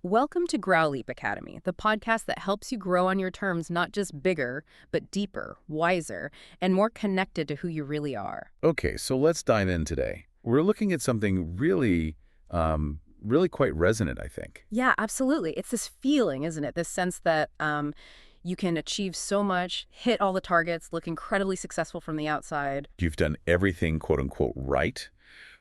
Welcome to Growlleap Academy, the podcast that helps you grow on your terms, not just bigger, but deeper, wiser, and more connected to who you really are. Okay, so let's dive in today. We're looking at something really quite resonant, I think. Yeah, absolutely. It's this feeling, isn't it? This sense that you can achieve so much, hit all the targets, look incredibly successful from the outside. You've done everything, quote unquote, right,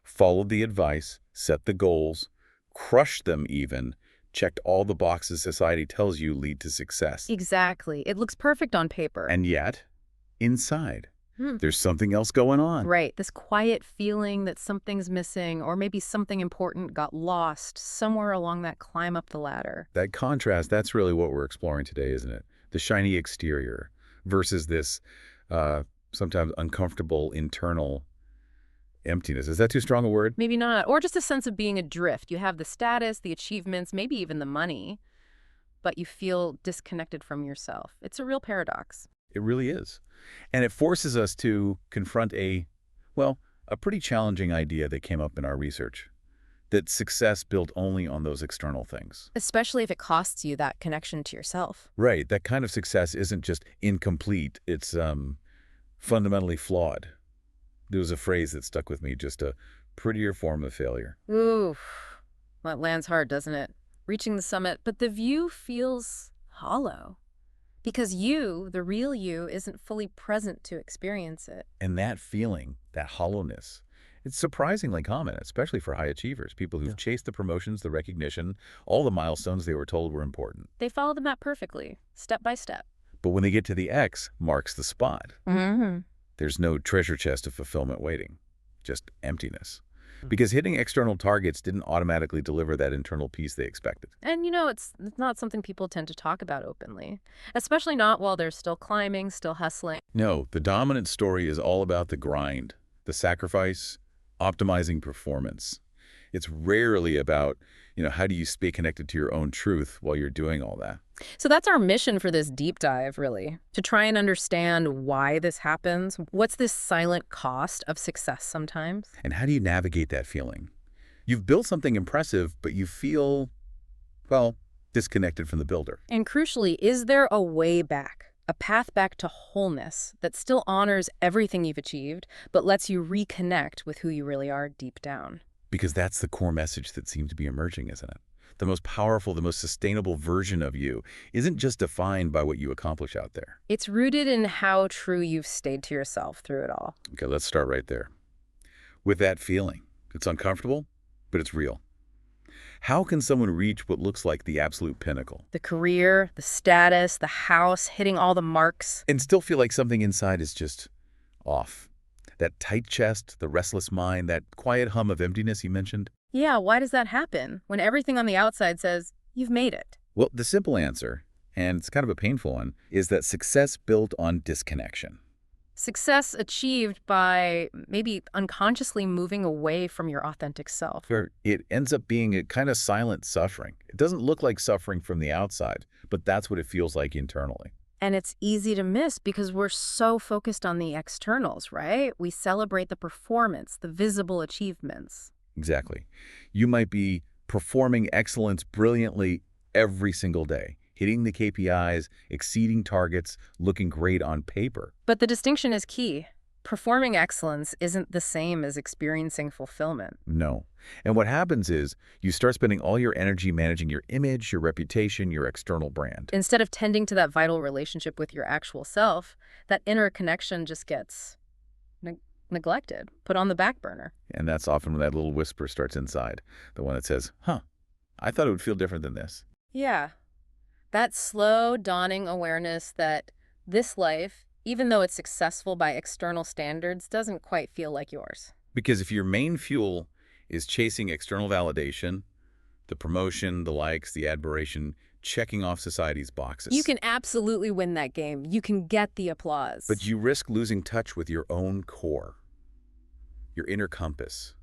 followed the advice, set the goals, crushed them even, checked all the boxes society tells you lead to success. Exactly. It looks perfect on paper. And yet, inside, Hmm. there's something else going on. Right. This quiet feeling that something's missing, or maybe something important got lost somewhere along that climb up the ladder. That contrast, that's really what we're exploring today, isn't it? The shiny exterior versus this sometimes uncomfortable internal emptiness. Is that too strong a word? Maybe not. Or just a sense of being adrift. You have the status, the achievements, maybe even the money, but you feel disconnected from yourself. It's a real paradox. It really is. And it forces us to confront a pretty challenging idea that came up in our research, that success built only on those external things. Especially if it costs you that connection to yourself. Right, that kind of success isn't just incomplete, it's fundamentally flawed. There was a phrase that stuck with me, just a prettier form of failure. Ooh, that lands hard, doesn't it? Reaching the summit, but the view feels hollow. Because you, the real you, isn't fully present to experience it. And that feeling, that hollowness, it's surprisingly common, especially for high achievers, people who've chased the promotions, the recognition, all the milestones they were told were important. They follow the map perfectly, step by step. But when they get to the X, marks the spot. Mm-hmm. There's no treasure chest of fulfillment waiting, just emptiness. Because hitting external targets didn't automatically deliver that internal peace they expected. And it's not something people tend to talk about openly, especially not while they're still climbing, still hustling. No, the dominant story is all about the grind, the sacrifice, optimizing performance. It's rarely about, how do you stay connected to your own truth while you're doing all that? So that's our mission for this deep dive, really, to try and understand why this happens. What's this silent cost of success sometimes? And how do you navigate that feeling? You've built something impressive, but you feel, disconnected from the builder. And crucially, is there a way back? A path back to wholeness that still honors everything you've achieved, but lets you reconnect with who you really are deep down? Because that's the core message that seems to be emerging, isn't it? The most powerful, the most sustainable version of you isn't just defined by what you accomplish out there. It's rooted in how true you've stayed to yourself through it all. Okay, let's start right there. With that feeling, it's uncomfortable, but it's real. How can someone reach what looks like the absolute pinnacle The career, the status, the house, hitting all the marks. and still feel like something inside is just off? That tight chest, the restless mind, that quiet hum of emptiness you mentioned? Yeah, why does that happen when everything on the outside says you've made it? Well, the simple answer, and it's kind of a painful one, is that success built on disconnection. Success achieved by maybe unconsciously moving away from your authentic self. Where it ends up being a kind of silent suffering. It doesn't look like suffering from the outside, but that's what it feels like internally. And it's easy to miss because we're so focused on the externals, right? We celebrate the performance, the visible achievements. Exactly. You might be performing excellence brilliantly every single day, hitting the KPIs, exceeding targets, looking great on paper. But the distinction is key. Performing excellence isn't the same as experiencing fulfillment. No. And what happens is you start spending all your energy managing your image, your reputation, your external brand. Instead of tending to that vital relationship with your actual self, that inner connection just gets neglected, put on the back burner. And that's often when that little whisper starts inside, the one that says, I thought it would feel different than this. Yeah. That slow dawning awareness that this life, even though it's successful by external standards, doesn't quite feel like yours. Because if your main fuel is chasing external validation, the promotion, the likes, the admiration, checking off society's boxes. You can absolutely win that game. You can get the applause. But you risk losing touch with your own core, your inner compass,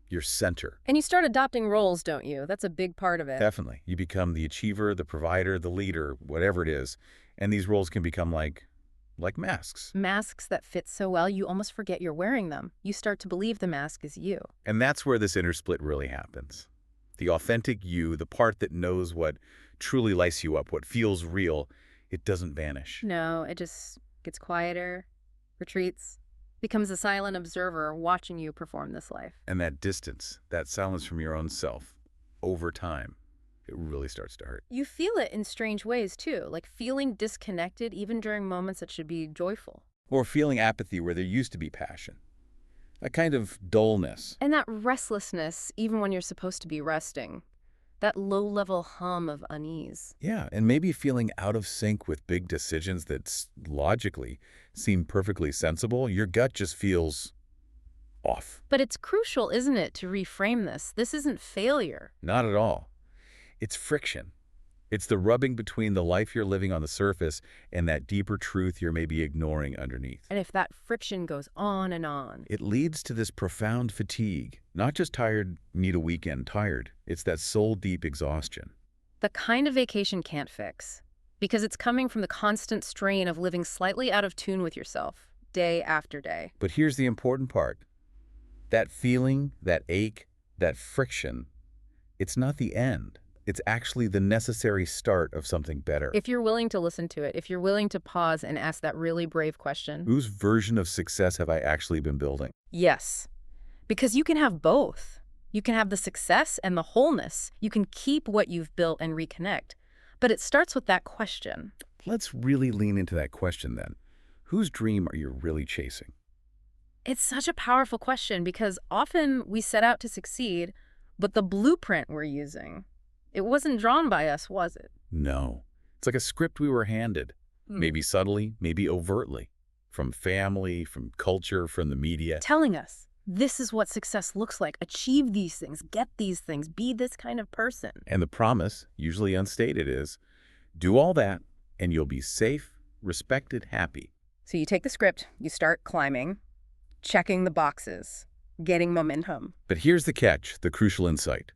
your center. And you start adopting roles, don't you? That's a big part of it. Definitely. You become the achiever, the provider, the leader, whatever it is. And these roles can become like masks. Masks that fit so well, you almost forget you're wearing them. You start to believe the mask is you. And that's where this inner split really happens. The authentic you, the part that knows what truly lights you up, what feels real, it doesn't vanish. No, it just gets quieter, retreats, becomes a silent observer watching you perform this life. And that distance, that silence from your own self, over time, it really starts to hurt. You feel it in strange ways, too, like feeling disconnected even during moments that should be joyful. Or feeling apathy where there used to be passion. A kind of dullness. And that restlessness, even when you're supposed to be resting. That low-level hum of unease. Yeah, and maybe feeling out of sync with big decisions that logically seem perfectly sensible. Your gut just feels off. But it's crucial, isn't it, to reframe this? This isn't failure. Not at all. It's friction. It's the rubbing between the life you're living on the surface and that deeper truth you're maybe ignoring underneath. And if that friction goes on and on, it leads to this profound fatigue. Not just tired, need a weekend tired. It's that soul-deep exhaustion. the kind of vacation can't fix. Because it's coming from the constant strain of living slightly out of tune with yourself, day after day. But here's the important part. That feeling, that ache, that friction, it's not the end. It's actually the necessary start of something better. If you're willing to listen to it, if you're willing to pause and ask that really brave question. Whose version of success have I actually been building? Yes. Because you can have both. You can have the success and the wholeness. You can keep what you've built and reconnect. But it starts with that question. Let's really lean into that question then. Whose dream are you really chasing? It's such a powerful question because often we set out to succeed, but the blueprint we're using, it wasn't drawn by us, was it? No. It's like a script we were handed, maybe subtly, maybe overtly, from family, from culture, from the media. Telling us, this is what success looks like. Achieve these things, get these things, be this kind of person. And the promise, usually unstated, is do all that and you'll be safe, respected, happy. So you take the script, you start climbing, checking the boxes, getting momentum. But here's the catch, the crucial insight.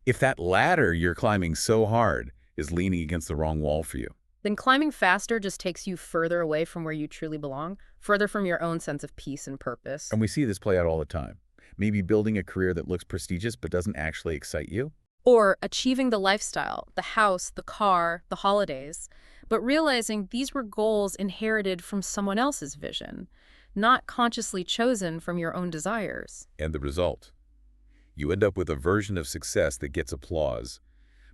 If that ladder you're climbing so hard is leaning against the wrong wall for you, then climbing faster just takes you further away from where you truly belong, further from your own sense of peace and purpose. and we see this play out all the time, maybe building a career that looks prestigious but doesn't actually excite you, Or achieving the lifestyle, the house, the car, the holidays, but realizing these were goals inherited from someone else's vision, not consciously chosen from your own desires. and the result. You end up with a version of success that gets applause,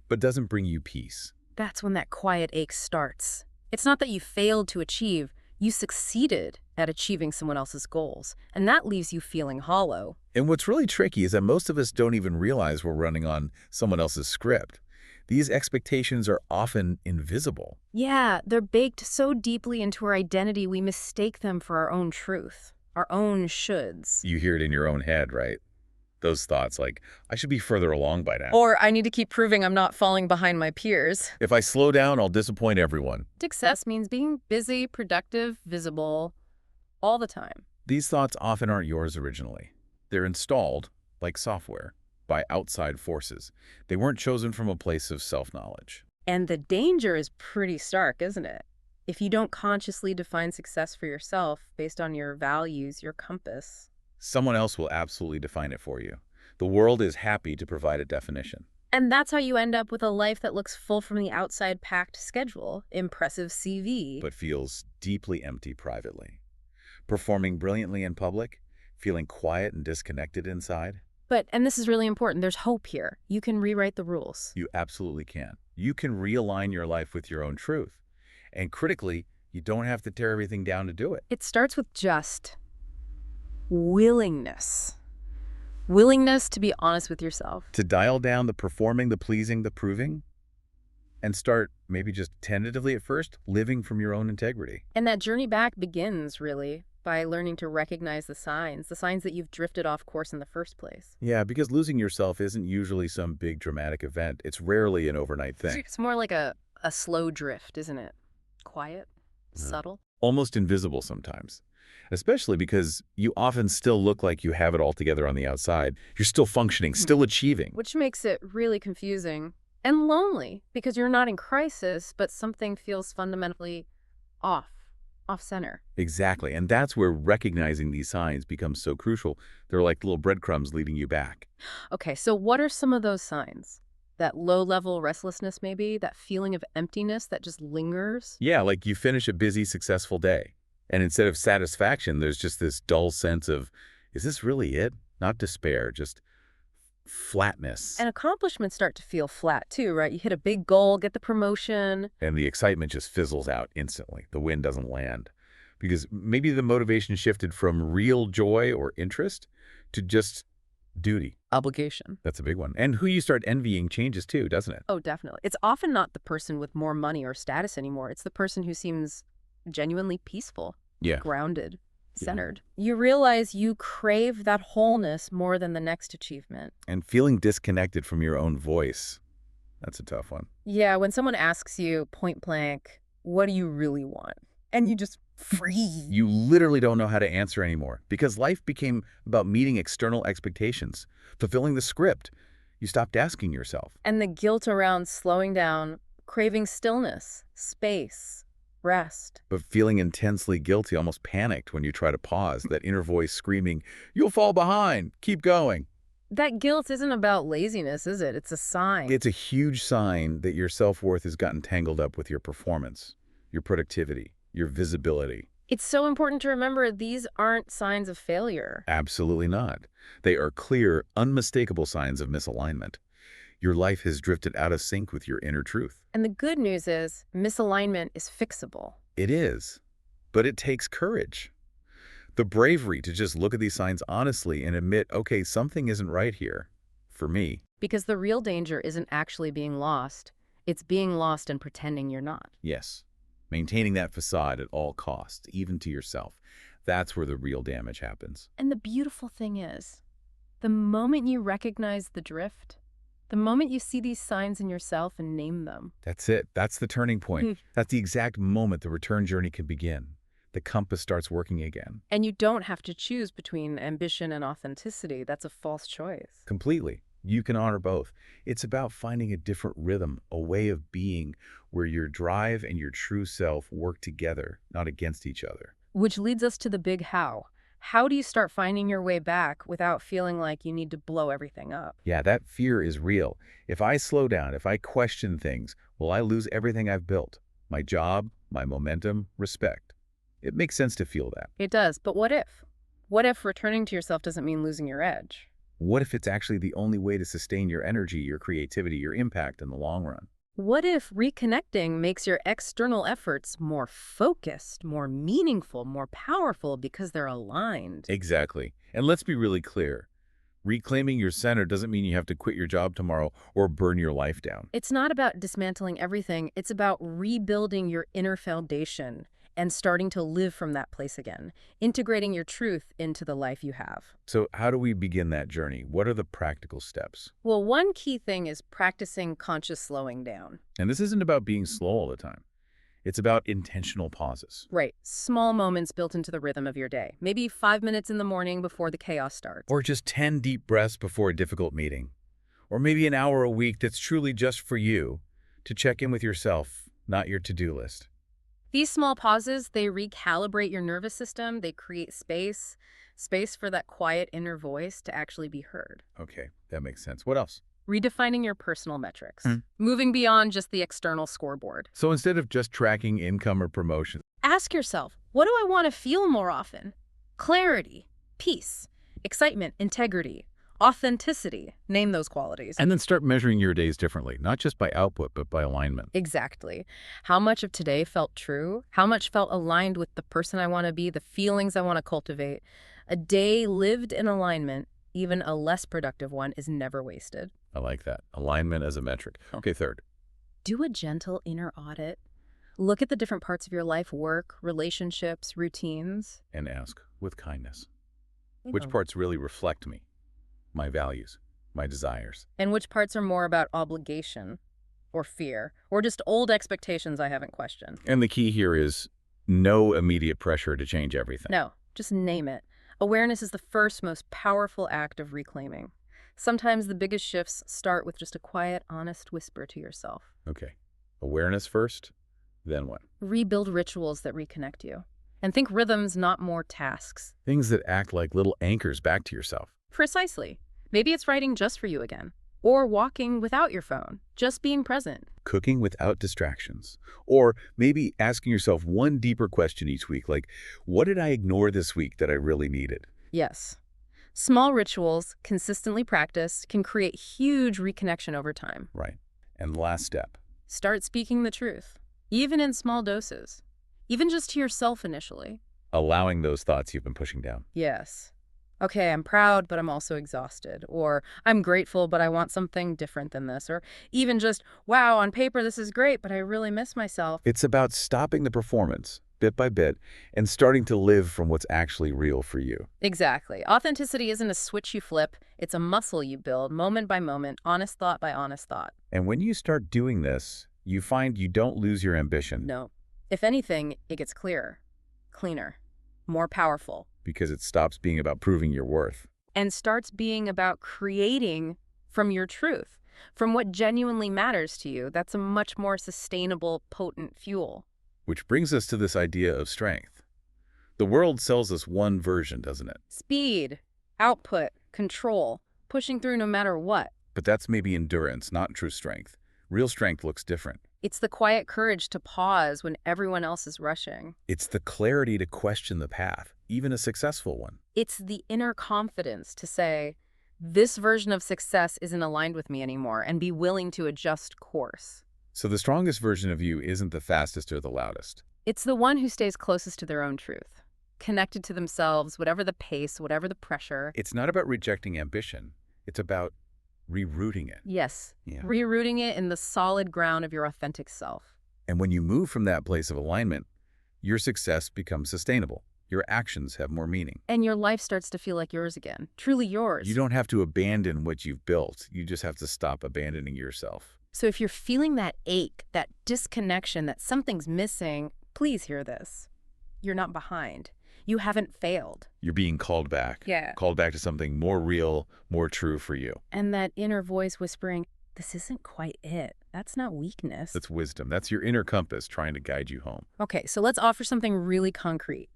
but doesn't bring you peace. That's when that quiet ache starts. It's not that you failed to achieve, you succeeded at achieving someone else's goals, and that leaves you feeling hollow. And what's really tricky is that most of us don't even realize we're running on someone else's script. These expectations are often invisible. Yeah, they're baked so deeply into our identity we mistake them for our own truth, our own shoulds. You hear it in your own head, right? Those thoughts like, I should be further along by now. Or I need to keep proving I'm not falling behind my peers. If I slow down, I'll disappoint everyone. Success means being busy, productive, visible, all the time. These thoughts often aren't yours originally. They're installed, like software, by outside forces. They weren't chosen from a place of self-knowledge. And the danger is pretty stark, isn't it? If you don't consciously define success for yourself based on your values, your compass. Someone else will absolutely define it for you. The world is happy to provide a definition. And that's how you end up with a life that looks full from the outside, packed schedule, impressive CV. But feels deeply empty privately. Performing brilliantly in public, feeling quiet and disconnected inside. But, and this is really important, there's hope here. You can rewrite the rules. You absolutely can. You can realign your life with your own truth. And critically, you don't have to tear everything down to do it. It starts with just willingness. Willingness to be honest with yourself. To dial down the performing, the pleasing, the proving, and start, maybe just tentatively at first, living from your own integrity. And that journey back begins, really, by learning to recognize the signs that you've drifted off course in the first place. Yeah, because losing yourself isn't usually some big dramatic event. It's rarely an overnight thing. It's more like a slow drift, isn't it? Quiet, subtle. Almost invisible sometimes. Especially because you often still look like you have it all together on the outside. You're still functioning, still achieving. Which makes it really confusing and lonely because you're not in crisis, but something feels fundamentally off-center. Exactly, and that's where recognizing these signs becomes so crucial. They're like little breadcrumbs leading you back. Okay, so what are some of those signs? That low-level restlessness maybe, that feeling of emptiness that just lingers. Yeah, like you finish a busy, successful day, and instead of satisfaction, there's just this dull sense of, is this really it? Not despair, just flatness. And accomplishments start to feel flat too, right? You hit a big goal, get the promotion. And the excitement just fizzles out instantly. The wind doesn't land. Because maybe the motivation shifted from real joy or interest to just duty. Obligation. That's a big one. And who you start envying changes too, doesn't it? Oh, definitely. It's often not the person with more money or status anymore. It's the person who seems genuinely peaceful, Yeah. grounded, centered. You realize you crave that wholeness more than the next achievement. And feeling disconnected from your own voice. That's a tough one. Yeah, when someone asks you point blank, what do you really want? And you just freeze. You literally don't know how to answer anymore because life became about meeting external expectations, fulfilling the script. You stopped asking yourself. And the guilt around slowing down, craving stillness, space, rest. But feeling intensely guilty, almost panicked when you try to pause, that inner voice screaming, you'll fall behind, keep going. That guilt isn't about laziness, is it? It's a sign. It's a huge sign that your self-worth has gotten tangled up with your performance, your productivity, your visibility. It's so important to remember these aren't signs of failure. Absolutely not. They are clear, unmistakable signs of misalignment. Your life has drifted out of sync with your inner truth. And the good news is misalignment is fixable. It is, but it takes courage. The bravery to just look at these signs honestly and admit, okay, something isn't right here for me. Because the real danger isn't actually being lost. It's being lost and pretending you're not. Yes, maintaining that facade at all costs, even to yourself. That's where the real damage happens. And the beautiful thing is, the moment you recognize the drift, the moment you see these signs in yourself and name them. That's it. That's the turning point. That's the exact moment the return journey can begin. The compass starts working again. And you don't have to choose between ambition and authenticity. That's a false choice. Completely. You can honor both. It's about finding a different rhythm, a way of being where your drive and your true self work together, not against each other. Which leads us to the big how. How do you start finding your way back without feeling like you need to blow everything up? Yeah, that fear is real. If I slow down, if I question things, will I lose everything I've built? My job, my momentum, respect. It makes sense to feel that. It does, but what if? What if returning to yourself doesn't mean losing your edge? What if it's actually the only way to sustain your energy, your creativity, your impact in the long run? What if reconnecting makes your external efforts more focused, more meaningful, more powerful because they're aligned? Exactly. And let's be really clear. Reclaiming your center doesn't mean you have to quit your job tomorrow or burn your life down. It's not about dismantling everything. It's about rebuilding your inner foundation and starting to live from that place again, integrating your truth into the life you have. So how do we begin that journey? What are the practical steps? Well, one key thing is practicing conscious slowing down. And this isn't about being slow all the time. It's about intentional pauses. Right. Small moments built into the rhythm of your day. Maybe 5 minutes in the morning before the chaos starts. Or just 10 deep breaths before a difficult meeting. Or maybe an hour a week that's truly just for you to check in with yourself, not your to-do list. These small pauses, they recalibrate your nervous system. They create space for that quiet inner voice to actually be heard. Okay, that makes sense. What else? Redefining your personal metrics. Moving beyond just the external scoreboard. So instead of just tracking income or promotion, Ask yourself, what do I want to feel more often? Clarity, peace, excitement, integrity, authenticity. Name those qualities. and then start measuring your days differently, not just by output, but by alignment. Exactly. How much of today felt true? How much felt aligned with the person I want to be, the feelings I want to cultivate? A day lived in alignment, even a less productive one, is never wasted. I like that. Alignment as a metric. Okay, third. Do a gentle inner audit. Look at the different parts of your life, work, relationships, routines. And ask with kindness. You Which know, parts really reflect me, my values, my desires? And which parts are more about obligation or fear or just old expectations I haven't questioned? And the key here is no immediate pressure to change everything. No, just name it. Awareness is the first, most powerful act of reclaiming. Sometimes the biggest shifts start with just a quiet, honest whisper to yourself. Okay. Awareness first, then what? Rebuild rituals that reconnect you. And think rhythms, not more tasks. Things that act like little anchors back to yourself. Precisely. Maybe it's writing just for you again. Or walking without your phone, just being present. Cooking without distractions. Or maybe asking yourself one deeper question each week, like, what did I ignore this week that I really needed? Yes. Small rituals, consistently practiced, can create huge reconnection over time. Right. And the last step. Start speaking the truth, even in small doses, even just to yourself initially. Allowing those thoughts you've been pushing down. Yes. Okay, I'm proud, but I'm also exhausted. Or I'm grateful, but I want something different than this. Or even just, wow, on paper this is great, but I really miss myself. It's about stopping the performance, bit by bit, and starting to live from what's actually real for you. Exactly. Authenticity isn't a switch you flip. It's a muscle you build, moment by moment, honest thought by honest thought. And when you start doing this, you find you don't lose your ambition. No. If anything, it gets clearer, cleaner, more powerful. Because it stops being about proving your worth. And starts being about creating from your truth, from what genuinely matters to you. That's a much more sustainable, potent fuel. Which brings us to this idea of strength. The world sells us one version, doesn't it? Speed, output, control, pushing through no matter what. But that's maybe endurance, not true strength. Real strength looks different. It's the quiet courage to pause when everyone else is rushing. It's the clarity to question the path, even a successful one. It's the inner confidence to say, this version of success isn't aligned with me anymore, and be willing to adjust course. So the strongest version of you isn't the fastest or the loudest. It's the one who stays closest to their own truth, connected to themselves, whatever the pace, whatever the pressure. It's not about rejecting ambition. It's about rerouting it. Yes, Yeah. rerouting it in the solid ground of your authentic self. And when you move from that place of alignment, your success becomes sustainable. Your actions have more meaning. And your life starts to feel like yours again, truly yours. You don't have to abandon what you've built. You just have to stop abandoning yourself. So if you're feeling that ache, that disconnection, that something's missing, please hear this. You're not behind. You haven't failed. You're being called back. Yeah. Called back to something more real, more true for you. And that inner voice whispering, this isn't quite it. That's not weakness. That's wisdom. That's your inner compass trying to guide you home. Okay, so let's offer something really concrete.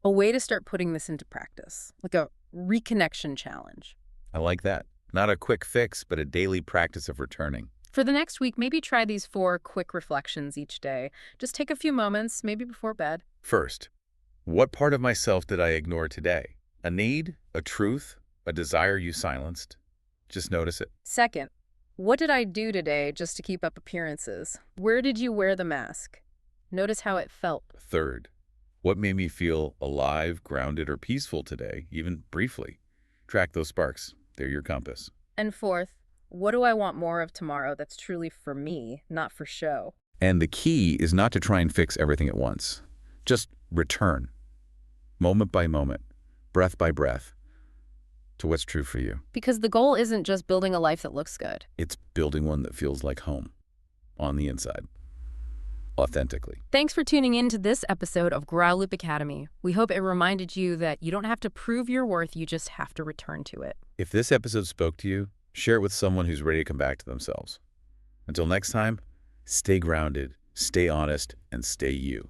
A way to start putting this into practice, like a reconnection challenge. I like that. Not a quick fix, but a daily practice of returning. For the next week, maybe try these 4 quick reflections each day. Just take a few moments, maybe before bed. First, what part of myself did I ignore today? A need, a truth, a desire you silenced? Just notice it. Second, what did I do today just to keep up appearances? Where did you wear the mask? Notice how it felt. Third, what made me feel alive, grounded, or peaceful today, even briefly? Track those sparks. They're your compass. And fourth, what do I want more of tomorrow that's truly for me, not for show? And the key is not to try and fix everything at once. Just return, moment by moment, breath by breath, to what's true for you. Because the goal isn't just building a life that looks good. It's building one that feels like home, on the inside, authentically. Thanks for tuning in to this episode of Growlleap Academy. We hope it reminded you that you don't have to prove your worth, you just have to return to it. If this episode spoke to you, share it with someone who's ready to come back to themselves. Until next time, stay grounded, stay honest, and stay you.